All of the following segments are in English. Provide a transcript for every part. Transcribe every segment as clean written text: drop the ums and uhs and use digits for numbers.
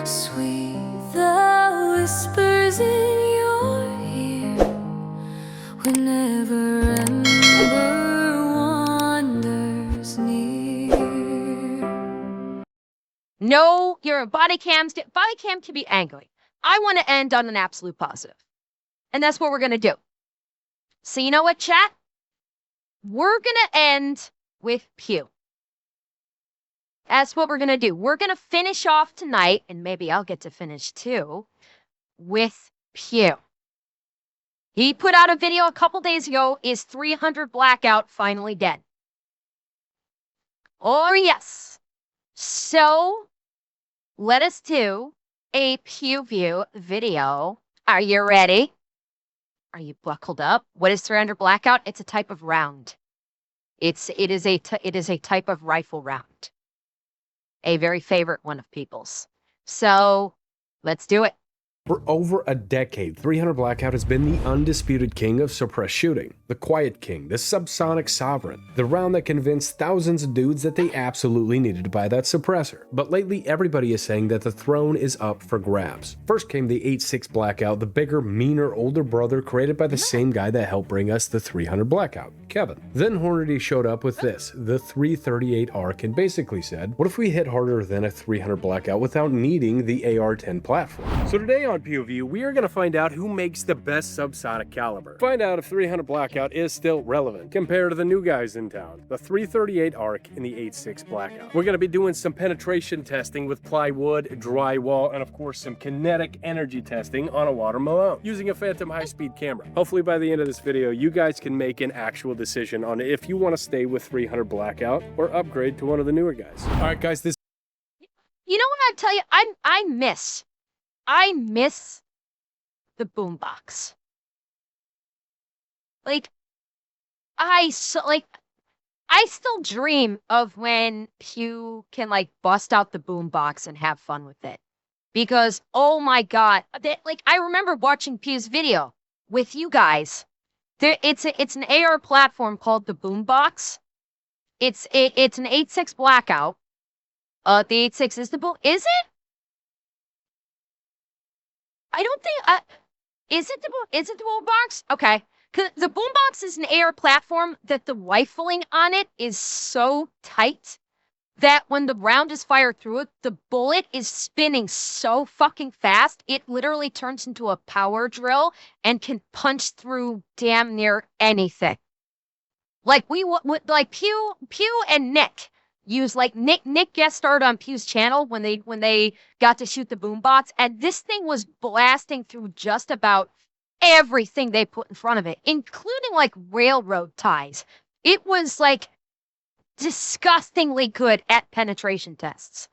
Sweet the whispers in your ear whenever Ember wanders near. No, your body cam can be angry. I want to end on an absolute positive. And that's what we're going to do. So you know what, chat? We're going to end with Pew. That's what we're going to do. We're going to finish off tonight, and maybe I'll get to finish too, with Pew. He put out a video a couple days ago. Is 300 Blackout finally dead? Oh, yes. So let us do a Pew View video. Are you ready? Are you buckled up? What is 300 Blackout? It's a type of round. It is a type of rifle round. A very favorite one of people's. So let's do it. For over a decade, 300 Blackout has been the undisputed king of suppressed shooting, the quiet king, the subsonic sovereign, the round that convinced thousands of dudes that they absolutely needed to buy that suppressor. But lately, everybody is saying that the throne is up for grabs. First came the 8.6 Blackout, the bigger, meaner, older brother created by the same guy that helped bring us the 300 Blackout, Kevin. Then Hornady showed up with this, the 338 Arc, and basically said, what if we hit harder than a 300 Blackout without needing the AR-10 platform? So today on POV, we are going to find out who makes the best subsonic caliber. Find out if 300 Blackout is still relevant compared to the new guys in town, the 338 Arc and the 8.6 Blackout. We're going to be doing some penetration testing with Plywood, Drywall, and of course some Kinetic energy testing on a water melon using a Phantom high-speed camera. Hopefully by the end of this video, you guys can make an actual decision on if you want to stay with 300 Blackout or upgrade to one of the newer guys. All right, guys, this. You know what I'd tell you? I miss the boombox. I still dream of when Pew can bust out the boombox and have fun with it. Because oh my god, I remember watching Pew's video with you guys. It's an AR platform called the boombox. It's an 8.6 Blackout. The 8.6 is the boom. Is it? I don't think. Is it the boombox? Okay, cause the boombox is an AR platform that the rifling on it is so tight that when the round is fired through it, the bullet is spinning so fucking fast it literally turns into a power drill and can punch through damn near anything. Pew and Nick. Nick guest starred on Pew's channel when they got to shoot the boombox, and this thing was blasting through just about everything they put in front of it, including railroad ties. It was disgustingly good at penetration tests.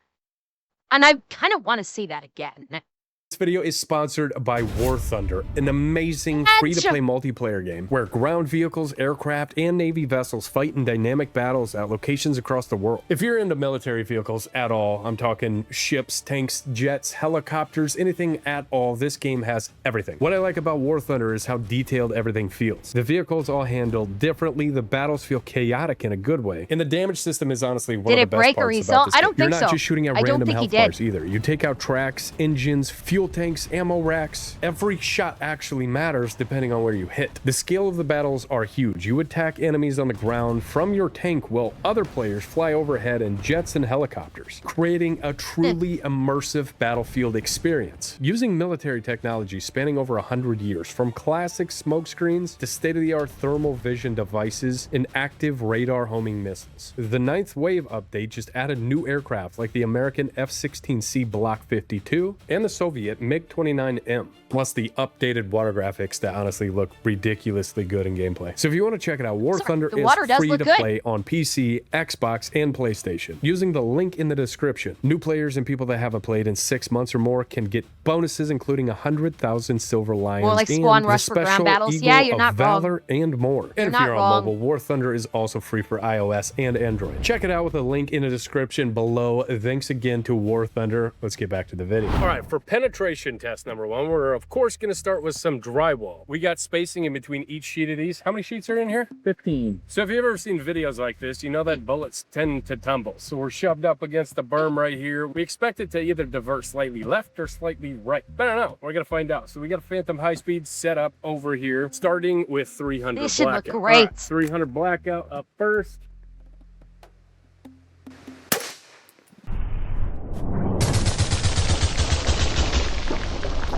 And I kind of want to see that again. This video is sponsored by War Thunder, an amazing free-to-play multiplayer game where ground vehicles, aircraft, and Navy vessels fight in dynamic battles at locations across the world. If you're into military vehicles at all, I'm talking ships, tanks, jets, helicopters, anything at all, this game has everything. What I like about War Thunder is how detailed everything feels. The vehicles all handled differently, the battles feel chaotic in a good way, and the damage system is honestly one of the best parts about this game. I don't think so. You're not just shooting at random health bars either. You take out tracks, engines, fuel tanks, ammo racks. Every shot actually matters depending on where you hit. The scale of the battles are huge. You attack enemies on the ground from your tank while other players fly overhead in jets and helicopters, creating a truly immersive battlefield experience. Using military technology spanning over 100 years, from classic smoke screens to state-of-the-art thermal vision devices and active radar homing missiles. The 9th Wave update just added new aircraft like the American F-16C Block 52 and the Soviet MiG-29M, plus the updated water graphics that honestly look ridiculously good in gameplay. So if you want to check it out, War Thunder is free to play on PC, Xbox, and PlayStation. Using the link in the description, new players and people that haven't played in 6 months or more can get bonuses including 100,000 silver lions or Squad Rush for ground battles. Yeah, you're not Valor wrong. And more. And if you're on mobile, War Thunder is also free for iOS and Android. Check it out with a link in the description below. Thanks again to War Thunder. Let's get back to the video. All right, for penetration penetration test number one. We're of course going to start with some drywall. We got spacing in between each sheet of these. How many sheets are in here? 15. So if you've ever seen videos like this, you know that bullets tend to tumble. So we're shoved up against the berm right here. We expect it to either divert slightly left or slightly right. But I don't know. We're going to find out. So we got a Phantom high speed set up over here, starting with 300 This should look blackout. great. All right, 300 blackout up first.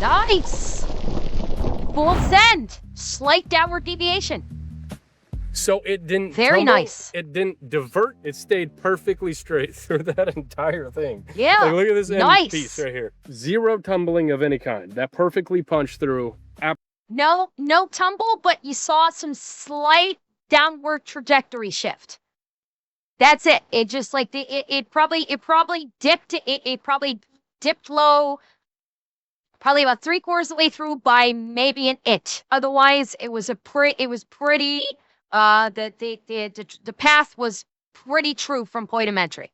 Nice. Full send. Slight downward deviation. So it didn't Very tumble, nice. It didn't divert. It stayed perfectly straight through that entire thing. Yeah. Like, look at this end Nice. piece right here. Zero tumbling of any kind. That perfectly punched through. No tumble, but you saw some slight downward trajectory shift. That's it. It just like it probably dipped. It probably dipped low. Probably about 3/4 of the way through by maybe an inch. Otherwise, it was pretty. The path was pretty true from point of entry.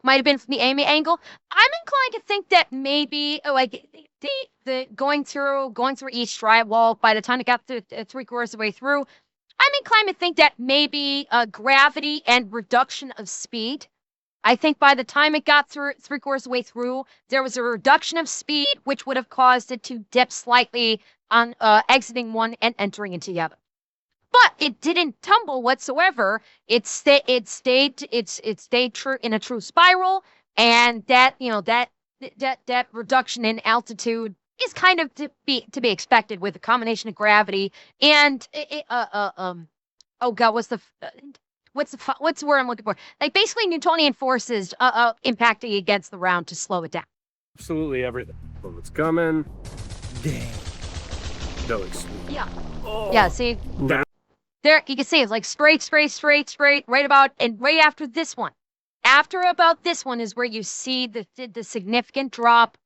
Might have been from the aiming angle. I'm inclined to think that maybe the going through each drywall by the time it got to 3/4 of the way through, I'm inclined to think that maybe gravity and reduction of speed. I think by the time it got through 3/4 of the way through, there was a reduction of speed, which would have caused it to dip slightly on exiting one and entering into the other. But it didn't tumble whatsoever. It stayed true in a true spiral, and that reduction in altitude is kind of to be expected with a combination of gravity and oh god, what's the word I'm looking for? Like basically Newtonian forces impacting against the round to slow it down. Absolutely everything. Bullets coming. Damn. That looks sweet. Yeah. Oh. Yeah. See. That There, you can see it's like straight, right about, and right after this one. After about this one is where you see the significant drop,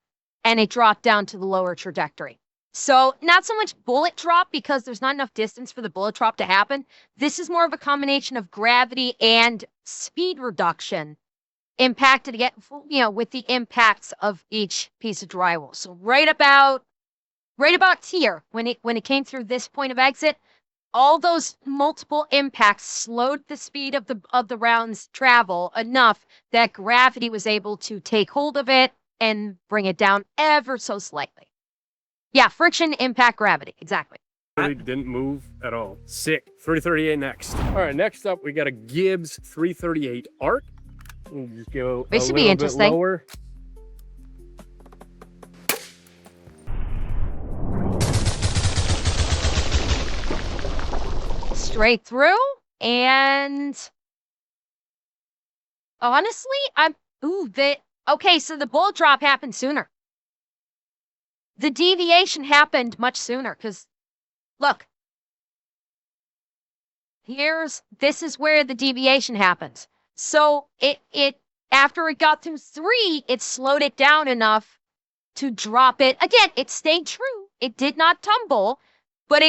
and it dropped down to the lower trajectory. So not so much bullet drop because there's not enough distance for the bullet drop to happen. This is more of a combination of gravity and speed reduction impacted again, with the impacts of each piece of drywall. So right about here, when it came through this point of exit, all those multiple impacts slowed the speed of the round's travel enough that gravity was able to take hold of it and bring it down ever so slightly. Yeah, friction, impact, gravity. Exactly. really didn't move at all. Sick. 338 next. All right, next up we got a Gibbs 338 arc. We'll just go This a should be little bit interesting. lower. Straight through, and honestly, okay, so the bullet drop happened sooner. The deviation happened much sooner, because look, this is where the deviation happens. So it after it got through 3, it slowed it down enough to drop it. Again, it stayed true. It did not tumble. But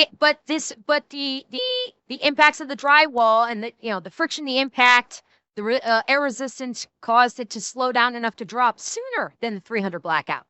the impacts of the drywall and the friction, the impact, the air resistance caused it to slow down enough to drop sooner than the 300 blackout.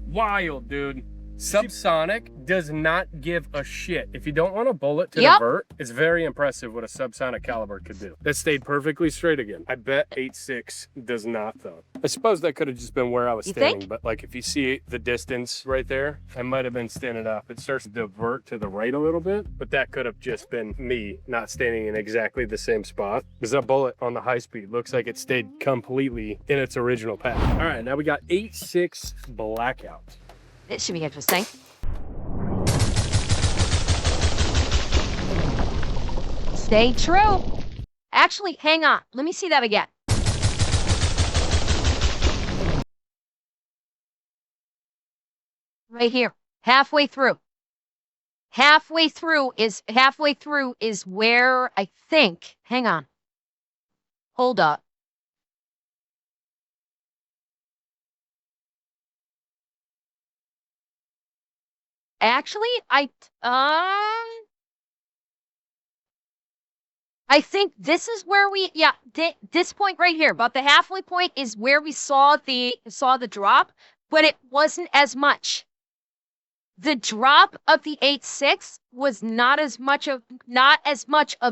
Wild, dude. Subsonic does not give a shit. If you don't want a bullet to Yep. divert, it's very impressive what a subsonic caliber could do. That stayed perfectly straight again. I bet 8.6 does not, though. I suppose that could have just been where I was You standing, think? but like if you see the distance right there, I might have been standing up. It starts to divert to the right a little bit, but that could have just been me not standing in exactly the same spot. Because that bullet on the high speed looks like it stayed completely in its original path. All right, now we got 8.6 blackout. It should be interesting. Stay true. Actually, hang on. Let me see that again. Right here. Halfway through. Halfway through is where I think. Hang on. Hold up. Actually, I I think this is where we, yeah, this point right here, about the halfway point is where we saw the drop, but it wasn't as much. The drop of the 8.6 was not as much of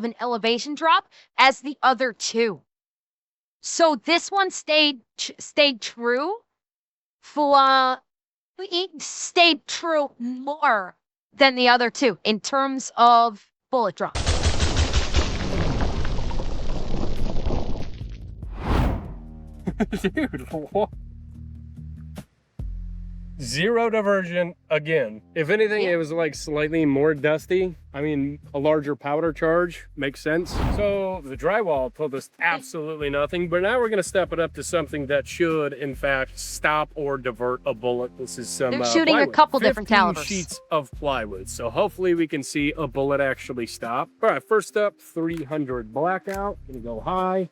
an elevation drop as the other two. So this one stayed true for it stayed true more than the other two in terms of bullet drop. Dude, what? Zero diversion again. If anything, it was like slightly more dusty. I mean, a larger powder charge makes sense. So the drywall told us absolutely nothing, but now we're gonna step it up to something that should, in fact, stop or divert a bullet. This is some They're shooting plywood. a couple different 15 calibers. sheets of plywood. So hopefully we can see a bullet actually stop. All right, first up, 300 blackout. Gonna go high.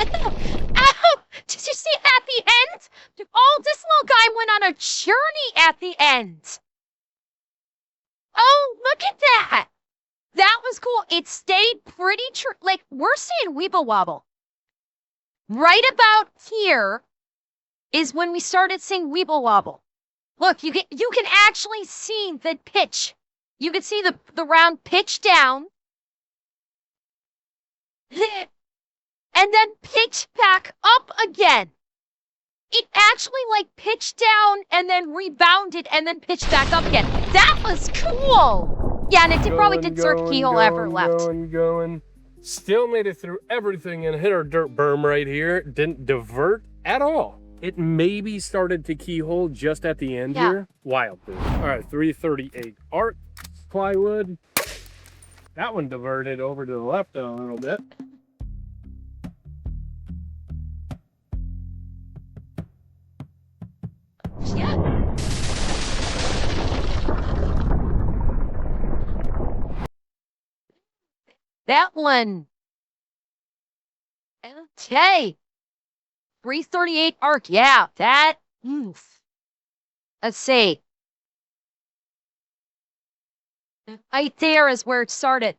Ow! Did you see at the end? Oh, this little guy went on a journey at the end. Oh, look at that. That was cool. It stayed pretty true. Like, we're seeing Weeble Wobble. Right about here is when we started seeing Weeble Wobble. Look, you can actually see the pitch. You can see the round pitch down. And then pitch back up again. It actually like pitched down and then rebounded and then pitched back up again. That was cool. Yeah, and it probably did start keyhole ever left. Going. Still made it through everything and hit our dirt berm right here. Didn't divert at all. It maybe started to keyhole just at the end here. Wild thing. All right, 338 arc plywood. That one diverted over to the left a little bit. Yeah. That one. Okay. 338 arc. Yeah, that. Let's see. Right there is where it started.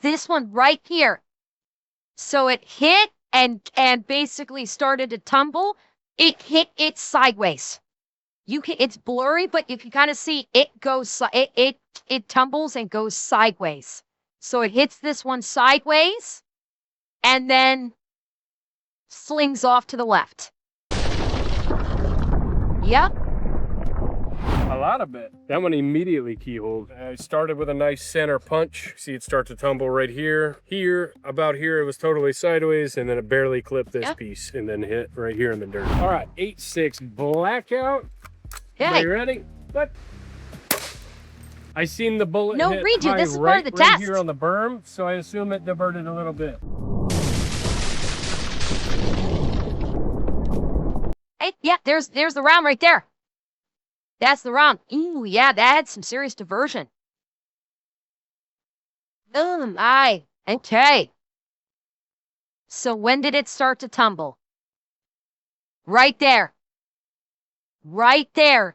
This one right here. So it hit and basically started to tumble. It hit it sideways. It's blurry, but you can kind of see it goes, it tumbles and goes sideways. So it hits this one sideways and then slings off to the left. Yep. A lot of it. That one immediately keyholed. I started with a nice center punch. See it start to tumble right here. Here, about here, it was totally sideways, and then it barely clipped this piece, and then hit right here in the dirt. All right, 8.6 blackout. Yeah. Are you ready? But I seen the bullet No hit redo. high This is right, part of the right test. here on the berm, so I assume it diverted a little bit. Hey, yeah, there's the round right there. That's the round. Ooh, yeah, that had some serious diversion. Okay. So when did it start to tumble? Right there. Right there.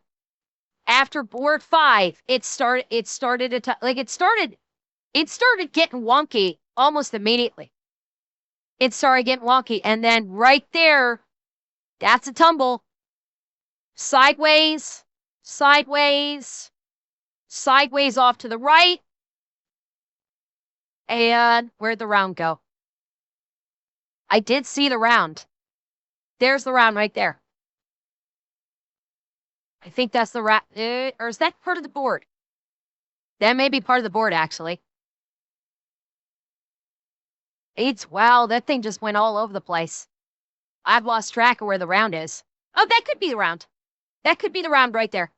After board 5, it started getting wonky almost immediately. It started getting wonky, and then right there, that's a tumble. Sideways, sideways, sideways off to the right. And where'd the round go? I did see the round. There's the round right there. I think that's the or is that part of the board? That may be part of the board, actually. Wow, that thing just went all over the place. I've lost track of where the round is. Oh, that could be the round. That could be the round right there.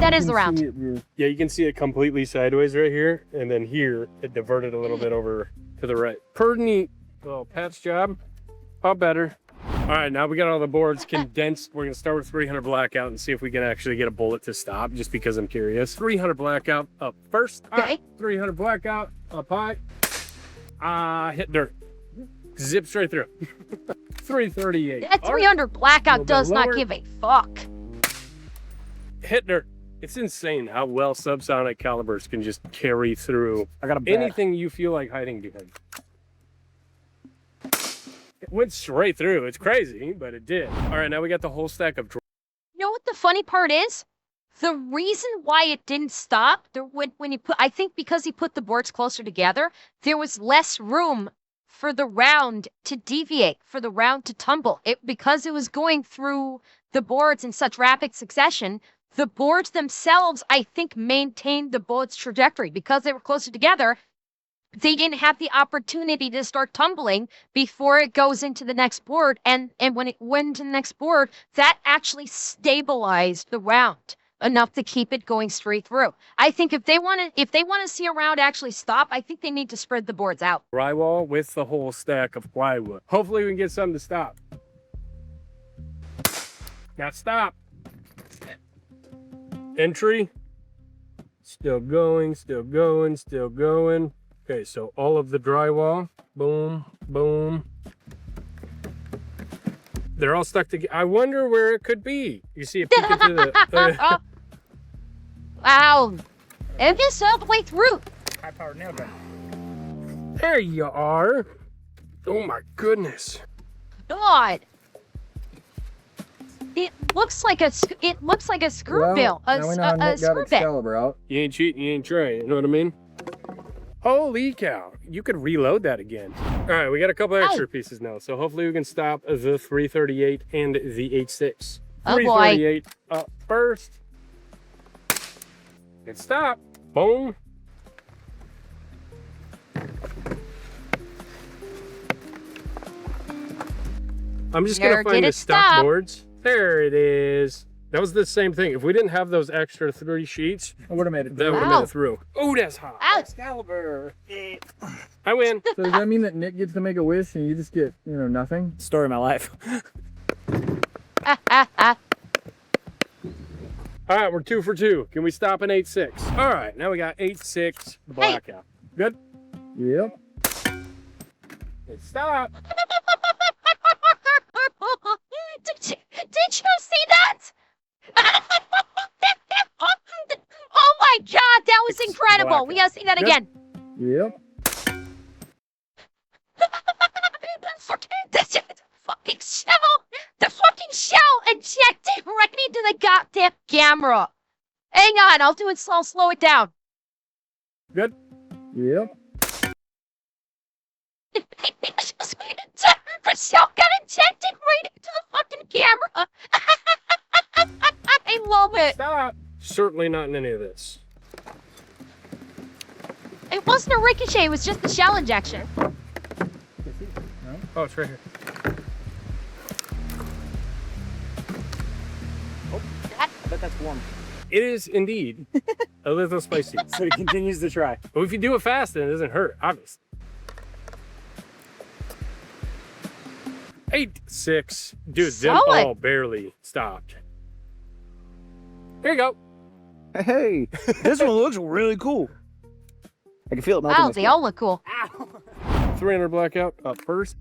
That is the round. Yeah, you can see it completely sideways right here, and then here it diverted a little bit over to the right. Pretty neat little patch job. How better. All right, now we got all the boards condensed. We're gonna start with 300 blackout and see if we can actually get a bullet to stop, just because I'm curious. 300 blackout up first. Okay. All right, 300 blackout up high. Hit dirt. Zip straight through. 338. That 300 blackout bit does not lower. give a fuck. Hitler. It's insane how well subsonic calibers can just carry through I got a bet. anything you feel like hiding behind. It went straight through. It's crazy, but it did. All right, now we got the whole stack of. You know what the funny part is? The reason why it didn't stop, when he put, I think because he put the boards closer together, there was less room for the round to deviate, for the round to tumble. Because it was going through the boards in such rapid succession, the boards themselves, I think, maintained the board's trajectory. Because they were closer together, they didn't have the opportunity to start tumbling before it goes into the next board. And when it went to the next board, that actually stabilized the round enough to keep it going straight through. I think if they want to see a round actually stop, I think they need to spread the boards out. Drywall with the whole stack of plywood. Hopefully we can get something to stop. Now stop. Entry. Still going, still going, still going. Okay, so all of the drywall. Boom, boom. They're all stuck together. I wonder where it could be. You see it peeking through the... Wow. It is all the way through. High-powered nail gun. There you are. Oh my goodness. God. It looks like a screw bill. Now we know how A Nick got screw bit. Excalibur out. You ain't cheating, you ain't trying. You know what I mean? Holy cow. You could reload that again. All right, we got a couple extra pieces now. So hopefully we can stop the 338 and the 86. Oh, boy. 338 up first. And stop. Boom. I'm just Where gonna find did the it stop stop? boards. There it is. That was the same thing. If we didn't have those extra 3 sheets, I would have made it. that would have Wow. made it through. Oh, that's hot. Ow. Excalibur. I win. So does that mean that Nick gets to make a wish and you just get, nothing? Story of my life. All right, we're 2 for 2. Can we stop an 8-6? All right, now we got 8-6 blackout. Good? Yep. Okay, stop. Did you see that? Oh my God, that was incredible. We gotta see that Yep. again. Yep. The fucking shell, the fucking shell ejected right into the goddamn camera. Hang on, I'll do it slow. Slow it down. Good? Yep. The shell got ejected right into the fucking camera. I love it. Stop. Certainly not in any of this. It wasn't a ricochet. It was just the shell injection. Oh, it's right here. I bet that's warm. It is indeed a little spicy. So he continues to try. But if you do it fast, then it doesn't hurt, obviously. 8-6. Dude, them Solid. all barely stopped. Here you go. Hey, this one looks really cool. I can feel it melting. Wow, my they skin. all look cool. 300 blackout up first.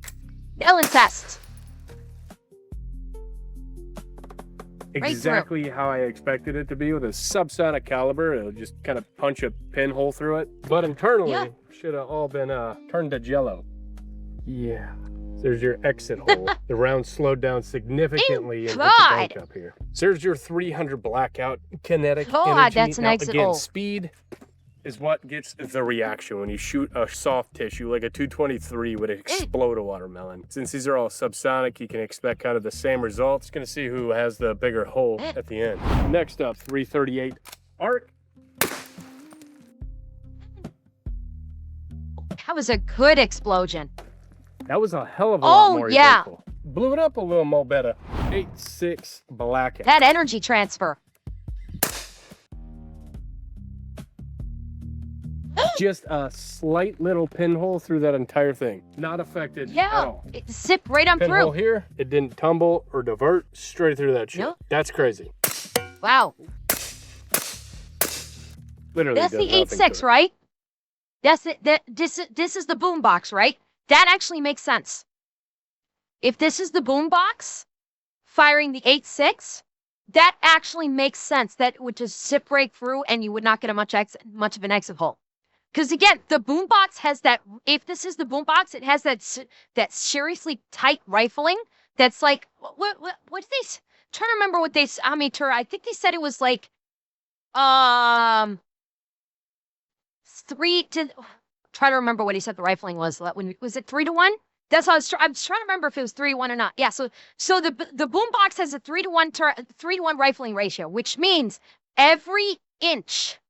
Ellen test. through. Exactly how I expected it to be with a subsonic caliber. It'll just kind of punch a pinhole through it. But internally, Yeah. should have all been turned to jello. Yeah. There's your exit hole. The round slowed down significantly and hit the God. bank up here. So there's your 300 blackout kinetic God, energy. that's an Now, exit again, hole. speed is what gets the reaction when you shoot a soft tissue like a 223 would explode a watermelon. Since these are all subsonic, you can expect kind of the same results. Gonna see who has the bigger hole at the end. Next up, 338 arc. That was a good explosion. That was a hell of a lot Oh, more yeah. eventful. Blew it up a little more better. 8-6 blackout. That energy transfer. Just a slight little pinhole through that entire thing. Not affected at Yeah, all. it zipped right on Pinhole through. here, it didn't tumble or divert straight through that shit. Nope. That's crazy. Wow, Literally. that's does the nothing 8.6, to it. right? That's it. This is the boombox, right? That actually makes sense. If this is the boombox firing the 8.6, that actually makes sense. That would just zip right through and you would not get a much of an exit hole. Because again, the boombox has that, if this is the boombox, it has that seriously tight rifling that's like, what did they, trying to remember what they, I mean, I think they said it was like, 3 to, try to remember what he said the rifling was. Was it 3 to 1? That's how I was trying to remember if it was 3 to 1 or not. Yeah, so the boombox has a 3 to 1 rifling ratio, which means every inch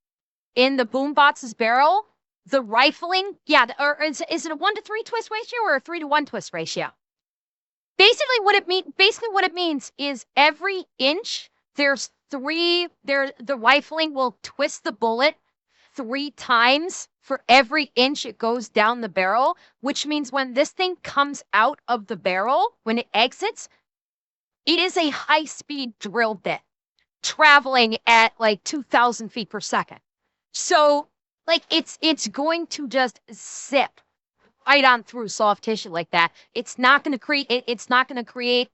in the boombox's barrel, the rifling, yeah, or is it a 1 to 3 twist ratio or a 3 to 1 twist ratio? Basically what it means is every inch the rifling will twist the bullet 3 times for every inch it goes down the barrel, which means when this thing comes out of the barrel, when it exits, it is a high-speed drill bit traveling at like 2,000 feet per second. So like it's going to just zip right on through soft tissue like that. It's not going to create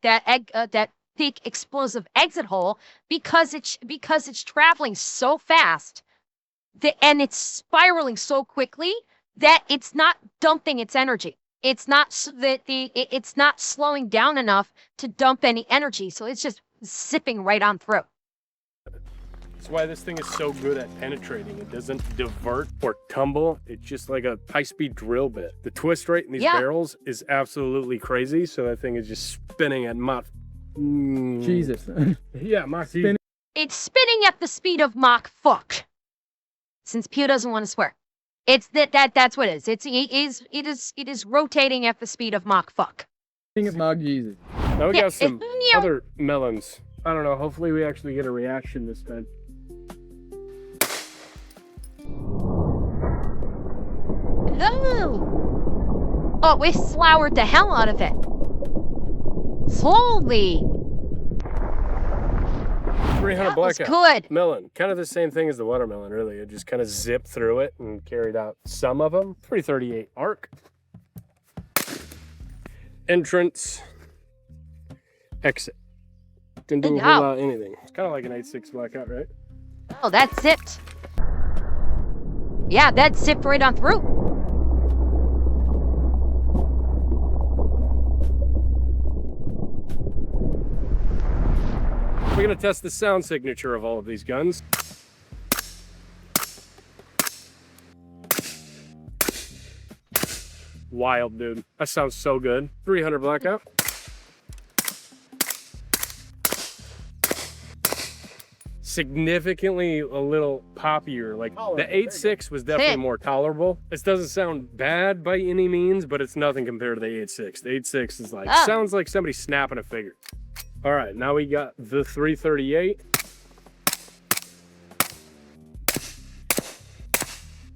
that big explosive exit hole because it's traveling so fast and it's spiraling so quickly that it's not dumping its energy. It's not it's not slowing down enough to dump any energy, so it's just zipping right on through. That's why this thing is so good at penetrating. It doesn't divert or tumble. It's just like a high-speed drill bit. The twist rate in these barrels is absolutely crazy. So that thing is just spinning at Mach. Jesus. Yeah, Mach. It's spinning at the speed of Mach fuck. Since Pew doesn't want to swear, it's that's what it is. It is rotating at the speed of Mach fuck. King of Mach Jesus. Now we got some other melons. I don't know. Hopefully we actually get a reaction this time. Oh, we floured the hell out of it. Holy. 300 blackout. Good. Melon. Kind of the same thing as the watermelon, really. It just kind of zipped through it and carried out some of them. 338 arc. Entrance. Exit. Didn't do a whole lot of anything. It's kind of like an 8.6 blackout, right? Oh, that zipped. Yeah, that zipped right on through. We're going to test the sound signature of all of these guns. Wild, dude. That sounds so good. 300 blackout. Significantly a little poppier. Like the 8.6 was definitely more tolerable. This doesn't sound bad by any means, but it's nothing compared to the 8.6. The 8.6 is like, sounds like somebody snapping a finger. All right, now we got the 338.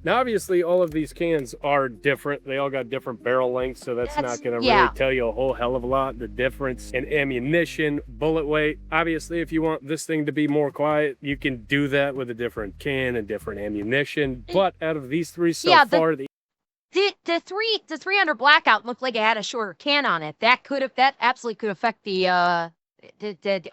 Now, obviously, all of these cans are different. They all got different barrel lengths, so that's not going to really tell you a whole hell of a lot. The difference in ammunition, bullet weight. Obviously, if you want this thing to be more quiet, you can do that with a different can and different ammunition. But out of these three so far, the 300 blackout looked like it had a shorter can on it. That absolutely could affect the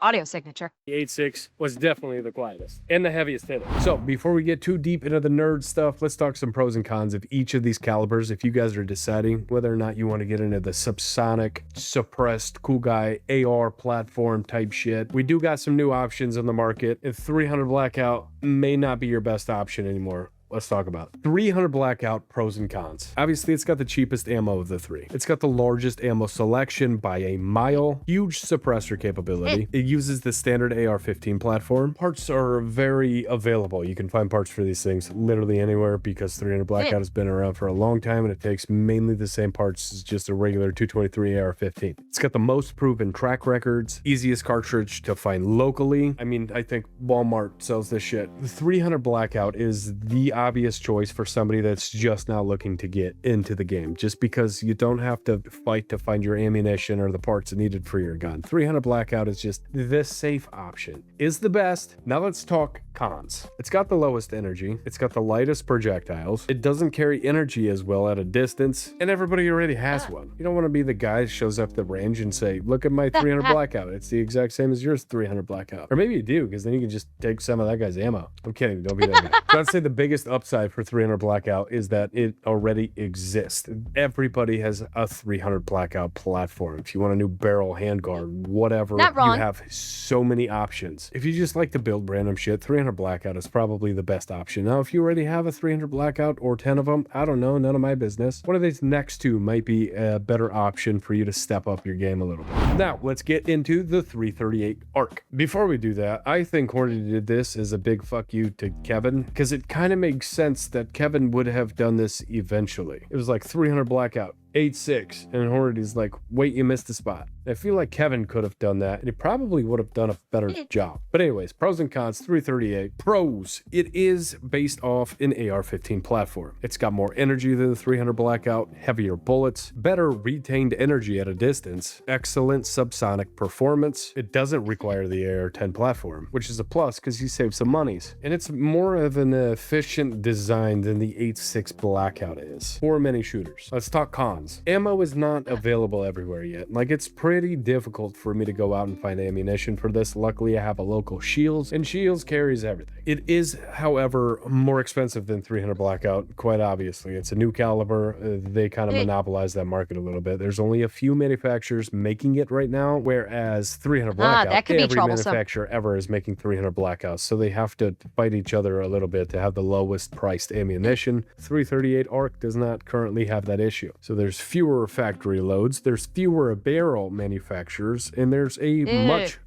audio signature. The 8.6 was definitely the quietest and the heaviest hitter. So before we get too deep into the nerd stuff, let's talk some pros and cons of each of these calibers. If you guys are deciding whether or not you want to get into the subsonic, suppressed, cool guy, AR platform type shit, we do got some new options on the market. If 300 blackout may not be your best option anymore. Let's talk about it. 300 blackout pros and cons. Obviously, it's got the cheapest ammo of the three. It's got the largest ammo selection by a mile, huge suppressor capability. It uses the standard AR-15 platform. Parts are very available. You can find parts for these things literally anywhere because 300 blackout has been around for a long time and it takes mainly the same parts as just a regular 223 AR-15. It's got the most proven track records, easiest cartridge to find locally. I mean, I think Walmart sells this shit. The 300 blackout is the obvious choice for somebody that's just now looking to get into the game, just because you don't have to fight to find your ammunition or the parts needed for your gun. 300 Blackout is just the safe option. Is the best. Now let's talk cons. It's got the lowest energy. It's got the lightest projectiles. It doesn't carry energy as well at a distance, and everybody already has one. You don't want to be the guy that shows up the range and say, look at my 300 Blackout. It's the exact same as yours 300 Blackout. Or maybe you do, because then you can just take some of that guy's ammo. I'm kidding. Don't be that guy. So I'd say the biggest upside for 300 Blackout is that it already exists. Everybody has a 300 Blackout platform. If you want a new barrel, handguard, whatever, Not wrong. you have so many options. If you just like to build random shit, 300 Blackout is probably the best option. Now, if you already have a 300 Blackout or 10 of them, I don't know, none of my business. One of these next two might be a better option for you to step up your game a little bit. Now, let's get into the 338 Arc. Before we do that, I think Hornady did this as a big fuck you to Kevin, because it kind of makes sense that Kevin would have done this eventually. It was like 300 Blackout, 8.6, and Hornady's like, wait, you missed a spot. I feel like Kevin could have done that, and he probably would have done a better job. But anyways, pros and cons, 338. Pros, it is based off an AR-15 platform. It's got more energy than the 300 Blackout, heavier bullets, better retained energy at a distance, excellent subsonic performance. It doesn't require the AR-10 platform, which is a plus because you save some monies. And it's more of an efficient design than the 8.6 Blackout is for many shooters. Let's talk cons. Ammo is not available everywhere yet. Like, it's pretty difficult for me to go out and find ammunition for this. Luckily, I have a local Shields, and Shields carries everything. It is, however, more expensive than 300 Blackout, quite obviously. It's a new caliber. They kind of monopolize that market a little bit. There's only a few manufacturers making it right now, whereas 300 Blackout, that could be every troublesome. manufacturer ever is making 300 Blackouts, so they have to fight each other a little bit to have the lowest priced ammunition. 338 Arc does not currently have that issue. So there's fewer factory loads, there's fewer barrel manufacturers, and there's a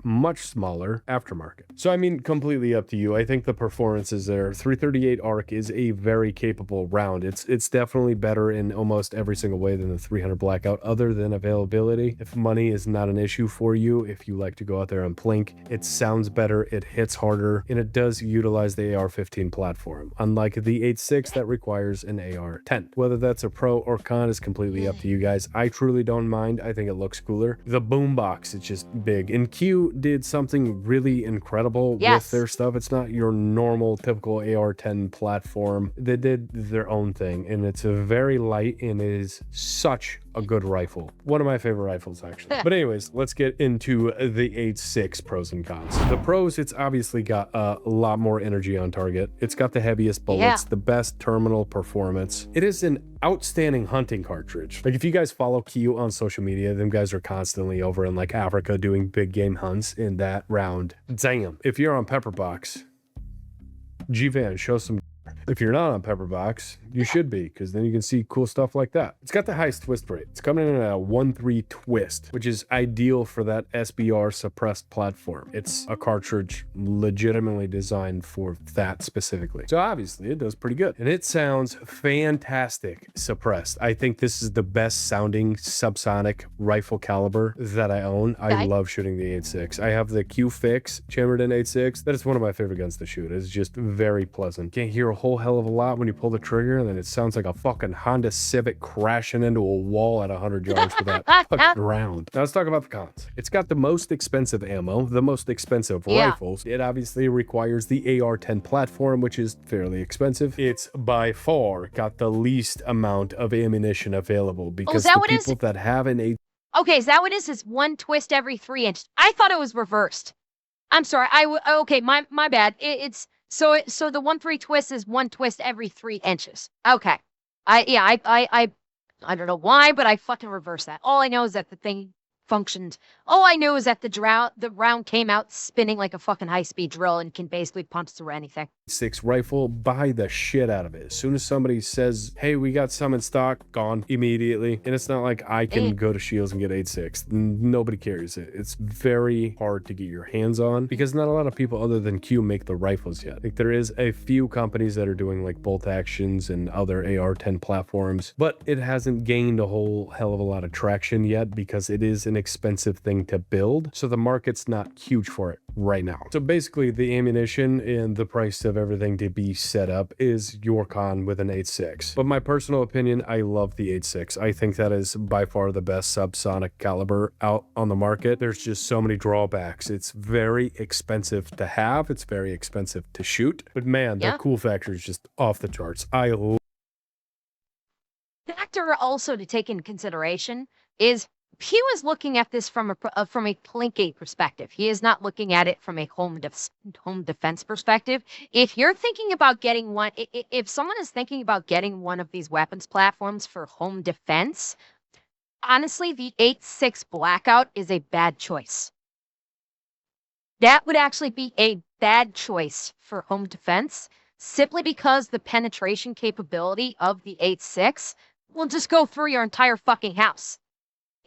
much smaller aftermarket. So I mean, completely up to you. I think the performance is there. 338 Arc is a very capable round. It's definitely better in almost every single way than the 300 Blackout, other than availability. If money is not an issue for you, if you like to go out there and plink, it sounds better, it hits harder, and it does utilize the AR-15 platform, unlike the 8.6 that requires an AR-10. Whether that's a pro or con is completely up to you guys. I truly don't mind. I think it looks cooler. The boombox is just big, and Q did something really incredible with their stuff. It's not your normal typical AR-10 platform. They did their own thing, and it's a very light and it is such a good rifle. One of my favorite rifles, actually. But anyways, let's get into the 8.6 pros and cons. The pros, it's obviously got a lot more energy on target. It's got the heaviest bullets, the best terminal performance. It is an outstanding hunting cartridge. Like, if you guys follow Q on social media, them guys are constantly over in like Africa doing big game hunts in that round. Damn. If you're on Pepperbox, G-Van, show some. If you're not on Pepperbox, you should be, because then you can see cool stuff like that. It's got the highest twist rate. It's coming in at a 1.3 twist, which is ideal for that SBR suppressed platform. It's a cartridge legitimately designed for that specifically. So obviously it does pretty good. And it sounds fantastic suppressed. I think this is the best sounding subsonic rifle caliber that I own. I love shooting the 8.6. I have the Q Fix chambered in 8.6. That is one of my favorite guns to shoot. It's just very pleasant. Can't hear a whole hell of a lot when you pull the trigger, and then it sounds like a fucking Honda Civic crashing into a wall at 100 yards for that fucking round. Now let's talk about the cons. It's got the most expensive ammo, the most expensive rifles. It obviously requires the AR-10 platform, which is fairly expensive. It's by far got the least amount of ammunition available, because the people that have an A. Okay, is that what it is? It's one twist every 3 inches. I thought it was reversed. I'm sorry. Okay, my bad. It's so the 1.3 twist is one twist every 3 inches. Okay. I don't know why, but I fucking reversed that. All I know is that the thing functioned. All I know is that the round came out spinning like a fucking high-speed drill and can basically punch through anything. 6 rifle, buy the shit out of it. As soon as somebody says, hey, we got some in stock, gone immediately. And it's not like I can go to Shields and get 8.6. Nobody carries it. It's very hard to get your hands on, because not a lot of people other than Q make the rifles yet. Like, there is a few companies that are doing like bolt actions and other AR-10 platforms, but it hasn't gained a whole hell of a lot of traction yet, because it is an an expensive thing to build, so the market's not huge for it right now. So basically the ammunition and the price of everything to be set up is your con with an 8.6. But my personal opinion, I love the 8.6. I think that is by far the best subsonic caliber out on the market. There's just so many drawbacks. It's very expensive to have. It's very expensive to shoot. But man, the cool factor is just off the charts. Factor also to take into consideration is Pew is looking at this from a Plinky perspective. He is not looking at it from a home defense perspective. If you're thinking about getting one, if someone is thinking about getting one of these weapons platforms for home defense, honestly, the 8.6 Blackout is a bad choice. That would actually be a bad choice for home defense, simply because the penetration capability of the 8.6 will just go through your entire fucking house,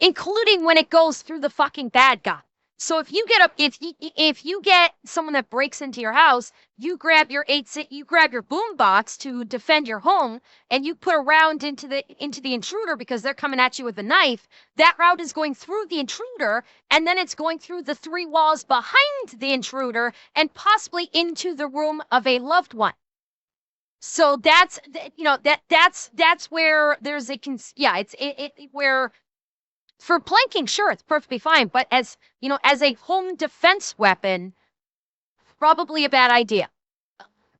including when it goes through the fucking bad guy. So if you get someone that breaks into your house, you grab your boombox to defend your home, and you put a round into the intruder because they're coming at you with a knife. That round is going through the intruder, and then it's going through the 3 walls behind the intruder and possibly into the room of a loved one. So that's where there's where. For planking, sure, it's perfectly fine. But as a home defense weapon, probably a bad idea.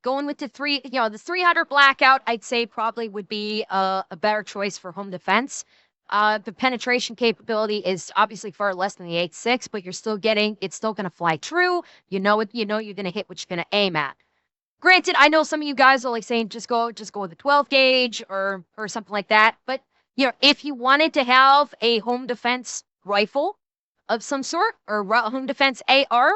Going with the 300 Blackout, I'd say probably would be a better choice for home defense. The penetration capability is obviously far less than the 8.6, but it's still going to fly true. You're going to hit what you're going to aim at. Granted, I know some of you guys are like saying just go with a 12 gauge or something like that, but if you wanted to have a home defense rifle of some sort or home defense AR,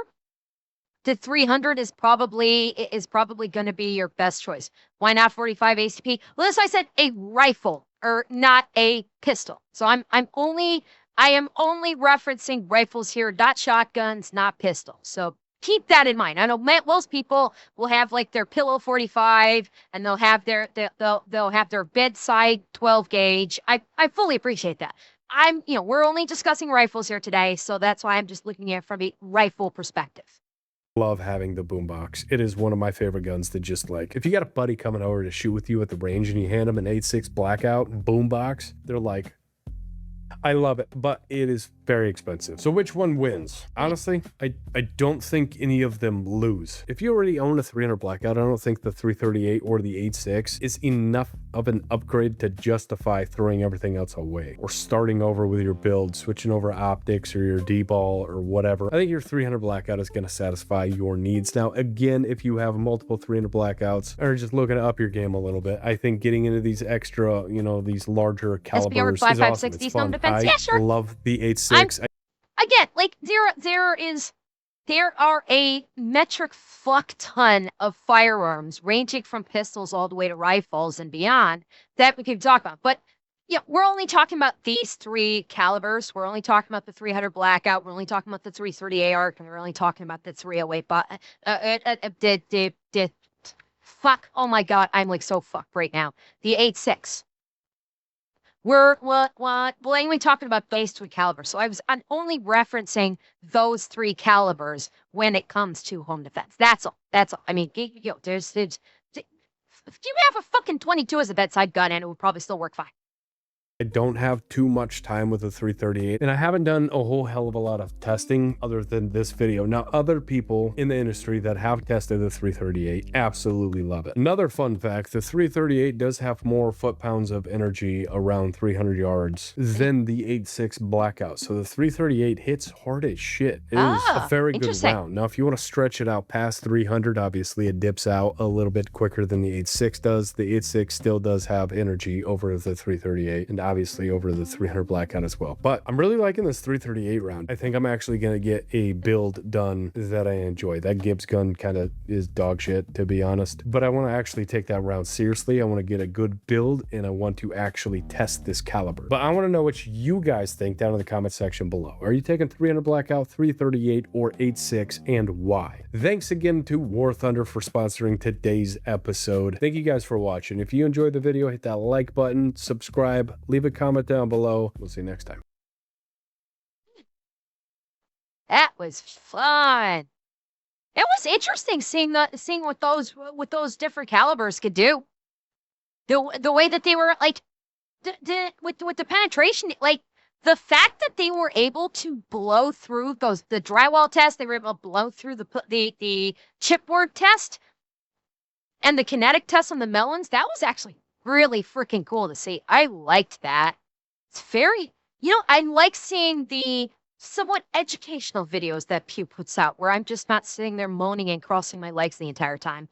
the 300 is probably going to be your best choice. Why not 45 ACP? Well, as I said, a rifle or not a pistol. So I am only referencing rifles here, not shotguns, not pistols. So keep that in mind. I know most people will have like their pillow 45 and they'll have their bedside 12 gauge. I fully appreciate that. We're only discussing rifles here today, so that's why I'm just looking at it from a rifle perspective. Love having the boombox. It is one of my favorite guns to just like, if you got a buddy coming over to shoot with you at the range and you hand them an 8.6 Blackout boombox, they're like, I love it, but it is very expensive. So which one wins? Honestly, I don't think any of them lose. If you already own a 300 Blackout, I don't think the 338 or the 8.6 is enough of an upgrade to justify throwing everything else away or starting over with your build, switching over optics or your D-ball or whatever. I think your 300 Blackout is going to satisfy your needs. Now, again, if you have multiple 300 Blackouts or just looking to up your game a little bit, I think getting into these extra, these larger calibers is awesome. It's fun. I love the 8.6. Again, like there are a metric fuck ton of firearms ranging from pistols all the way to rifles and beyond that we can talk about. But we're only talking about these 3 calibers. We're only talking about the 300 Blackout. We're only talking about the 330 AR, and we're only talking about the 308. Fuck! Oh my god, I'm like so fucked right now. The 8.6. We're we talking about those 3 calibers. So I'm only referencing those 3 calibers when it comes to home defense. That's all. I mean, there's if you have a fucking 22 as a bedside gun, and it would probably still work fine. I don't have too much time with the 338, and I haven't done a whole hell of a lot of testing other than this video. Now, other people in the industry that have tested the 338 absolutely love it. Another fun fact, the 338 does have more foot-pounds of energy around 300 yards than the 8.6 Blackout. So the 338 hits hard as shit. It is a very good round. Now, if you want to stretch it out past 300, obviously it dips out a little bit quicker than the 8.6 does. The 8.6 still does have energy over the 338, and obviously over the 300 Blackout as well. But I'm really liking this 338 round. I think I'm actually going to get a build done that I enjoy. That Gibbs gun kind of is dog shit, to be honest. But I want to actually take that round seriously. I want to get a good build, and I want to actually test this caliber. But I want to know what you guys think down in the comment section below. Are you taking 300 Blackout, 338, or 8.6, and why? Thanks again to War Thunder for sponsoring today's episode. Thank you guys for watching. If you enjoyed the video, hit that like button, subscribe, leave a comment down below. We'll see you next time. That was fun. It was interesting seeing what those different calibers could do. The way that they were like with the penetration, like the fact that they were able to blow through the drywall test, they were able to blow through the chipboard test and the kinetic test on the melons. That was actually really freaking cool to see. I liked that. It's very, I like seeing the somewhat educational videos that Pew puts out where I'm just not sitting there moaning and crossing my legs the entire time.